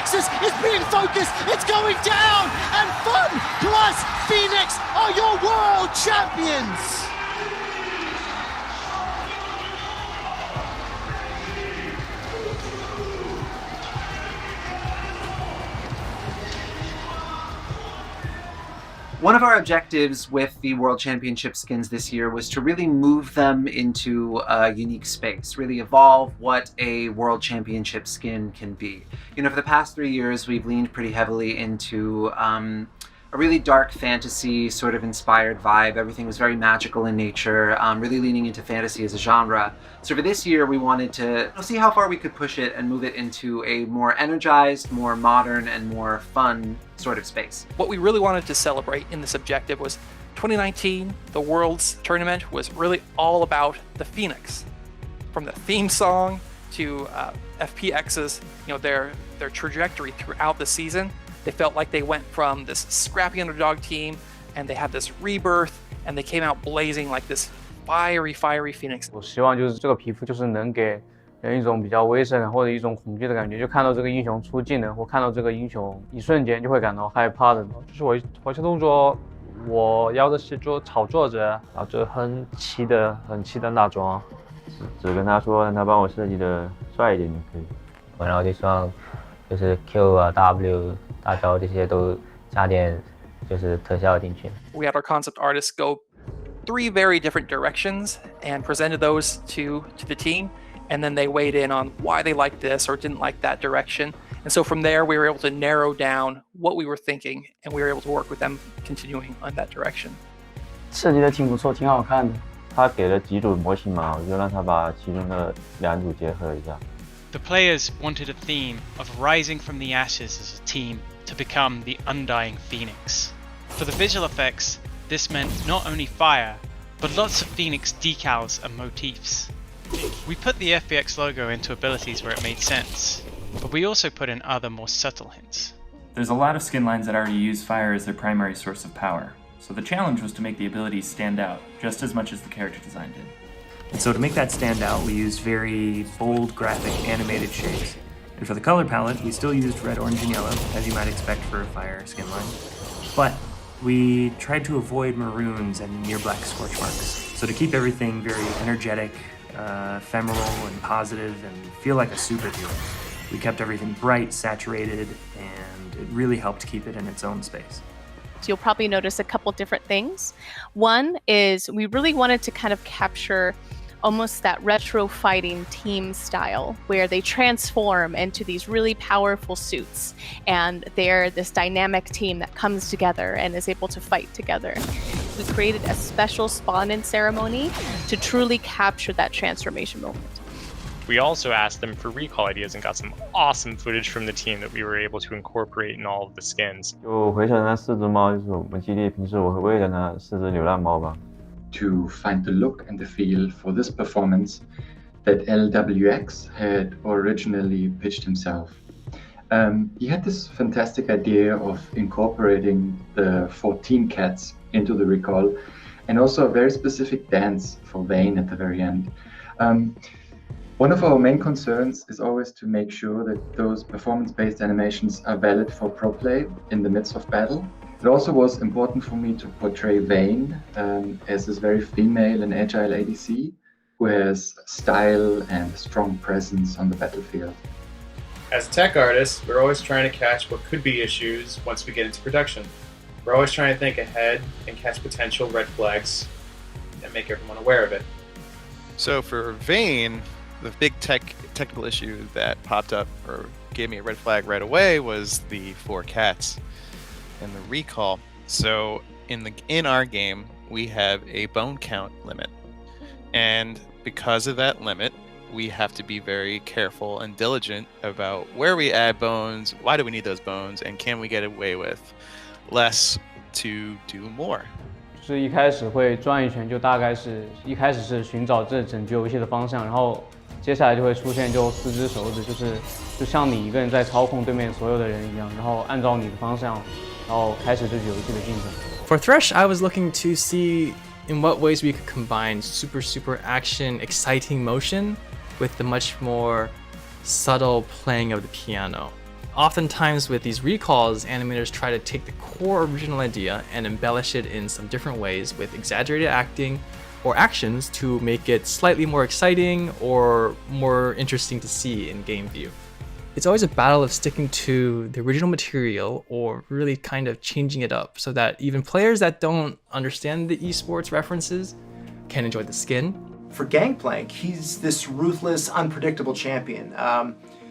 Nexus is being focused, it's going down, and Fun plus Phoenix are your world champions! One of our objectives with the World Championship skins this year was to really move them into a unique space, really evolve what a World Championship skin can be. You know, for the past 3 years, we've leaned pretty heavily into a really dark fantasy sort of inspired vibe. Everything was very magical in nature, really leaning into fantasy as a genre. So for this year, we wanted to see how far we could push it and move it into a more energized, more modern, and more fun sort of space. What we really wanted to celebrate in this objective was 2019, the Worlds tournament was really all about the Phoenix. From the theme song to FPX's, their trajectory throughout the season. They felt like they went from this scrappy underdog team and they had this rebirth and they came out blazing like this fiery Phoenix. 我希望就是这个皮肤就是能给人一种比较危险或者一种恐惧的感觉，就看到这个英雄出技能或看到这个英雄一瞬间就会感到害怕的。就是我这动作，我要的是做炒作者，然后就很齐的那种，只跟他说让他帮我设计的帅一点就可以。然后就希望就是 Q 啊 W 大招这些都加点就是特效进去。We had our concept artists go 3 very different directions and presented those to the team, and then they weighed in on why they liked this or didn't like that direction. And so from there, we were able to narrow down what we were thinking, and we were able to work with them continuing on that direction. 设计的挺不错，挺好看的。他给了几组模型嘛，我就让他把其中的2组结合一下。The players wanted a theme of rising from the ashes as a team to become the undying phoenix. For the visual effects, this meant not only fire, but lots of phoenix decals and motifs. We put the FPX logo into abilities where it made sense, but we also put in other more subtle hints. There's a lot of skin lines that already use fire as their primary source of power, so the challenge was to make the abilities stand out just as much as the character design did. And so to make that stand out, we used very bold, graphic, animated shapes. And for the color palette, we still used red, orange, and yellow, as you might expect for a fire skin line. But we tried to avoid maroons and near black scorch marks. So to keep everything very energetic, ephemeral, and positive, and feel like a superhero, we kept everything bright, saturated, and it really helped keep it in its own space. You'll probably notice a couple different things. One is we really wanted to kind of capture almost that retro fighting team style where they transform into these really powerful suits and they're this dynamic team that comes together and is able to fight together. We created a special spawn-in ceremony to truly capture that transformation moment. We also asked them for recall ideas and got some awesome footage from the team that we were able to incorporate in all of the skins. 就回想那4只猫，就是我们基地平时我会喂的那4只流浪猫吧。To find the look and the feel for this performance that LWX had originally pitched himself. He had this fantastic idea of incorporating the 14 cats into the recall and also a very specific dance for Vayne at the very end. One of our main concerns is always to make sure that those performance-based animations are valid for pro play in the midst of battle. It also was important for me to portray Vayne as this very female and agile ADC who has style and a strong presence on the battlefield. As tech artists, we're always trying to catch what could be issues once we get into production. We're always trying to think ahead and catch potential red flags and make everyone aware of it. So for Vayne, the big technical issue that popped up or gave me a red flag right away was the 4 cats and the recall. So in our game, we have a bone count limit. And because of that limit, we have to be very careful and diligent about where we add bones, why do we need those bones, and can we get away with less to do more. 就是一开始会转一圈，就大概是一开始是寻找这整局游戏的方向，然后接下来就会出现就4只手指，就像你一个人在操控对面所有的人一样，然后按照你的方向，然后开始这局游戏的进程。For Thresh, I was looking to see in what ways we could combine super action, exciting motion with the much more subtle playing of the piano. Oftentimes with these recalls, animators try to take the core original idea and embellish it in some different ways with exaggerated acting or actions to make it slightly more exciting or more interesting to see in game view. It's always a battle of sticking to the original material or really kind of changing it up so that even players that don't understand the esports references can enjoy the skin. For Gangplank, he's this ruthless, unpredictable champion.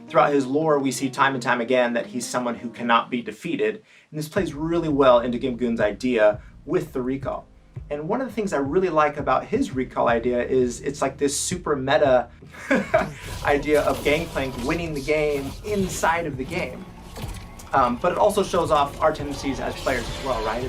Throughout his lore, we see time and time again that he's someone who cannot be defeated, and this plays really well into Gimgoon's idea with the recall. And one of the things I really like about his recall idea is it's like this super meta idea of Gangplank winning the game inside of the game. But it also shows off our tendencies as players as well, right?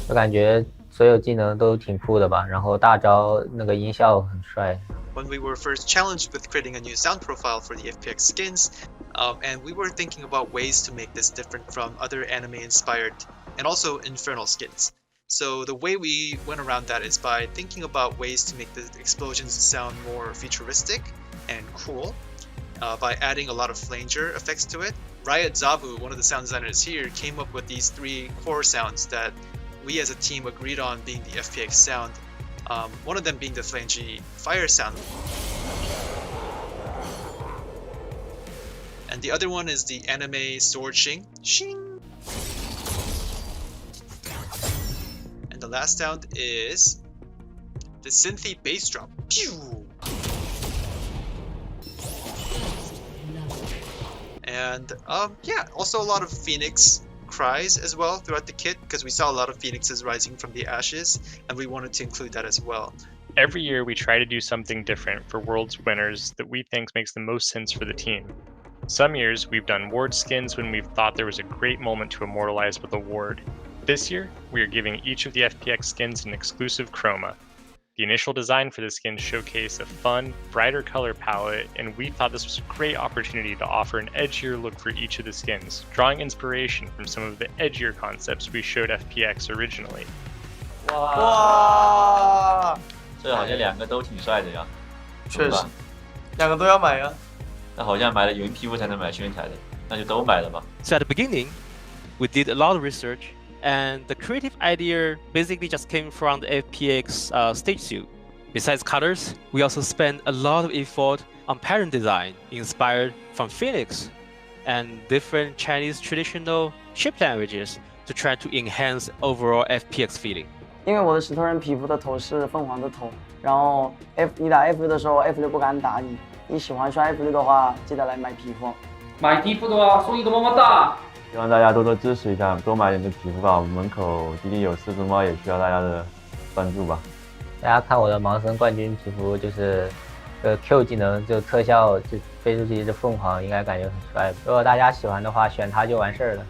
我感觉所有技能都挺酷的吧，然后大招那个音效很帅。When we were first challenged with creating a new sound profile for the FPX skins, and we were thinking about ways to make this different from other anime-inspired and also Infernal skins. So the way we went around that is by thinking about ways to make the explosions sound more futuristic and cool by adding a lot of flanger effects to it. Riot Zabu, one of the sound designers here, came up with these 3 core sounds that we as a team agreed on being the FPX sound. One of them being the flangy fire sound. And the other one is the anime sword shing. Shing! And the last sound is the synthy bass drum. Pew! And yeah, also a lot of Phoenix cries as well throughout the kit, because we saw a lot of phoenixes rising from the ashes, and we wanted to include that as well. Every year we try to do something different for Worlds winners that we think makes the most sense for the team. Some years we've done ward skins when we've thought there was a great moment to immortalize with a ward. This year, we are giving each of the FPX skins an exclusive chroma. The initial design for the skins showcase a fun, brighter color palette, and we thought this was a great opportunity to offer an edgier look for each of the skins, drawing inspiration from some of the edgier concepts we showed FPX originally. 哇！这好像2个都挺帅的呀，确实，2个都要买啊。那好像买了云皮肤才能买宣材的，那就都买了吧。So at the beginning, we did a lot of research, and the creative idea basically just came from the FPX stage suit. Besides colors, we also spent a lot of effort on pattern design inspired from Phoenix and different Chinese traditional ship languages to try to enhance overall FPX feeling. 因为我的石头人皮肤的头是凤凰的头，然后你打 F6的时候 F6不敢打你，你喜欢刷 F6的话，记得来买皮肤。买皮肤的话送一个么么哒。希望大家多多支持一下，多买点这皮肤吧。我们门口滴滴有4只猫，也需要大家的关注吧。大家看我的盲僧冠军皮肤，就是Q 技能就特效就飞出去这凤凰，应该感觉很帅。如果大家喜欢的话，选它就完事儿了。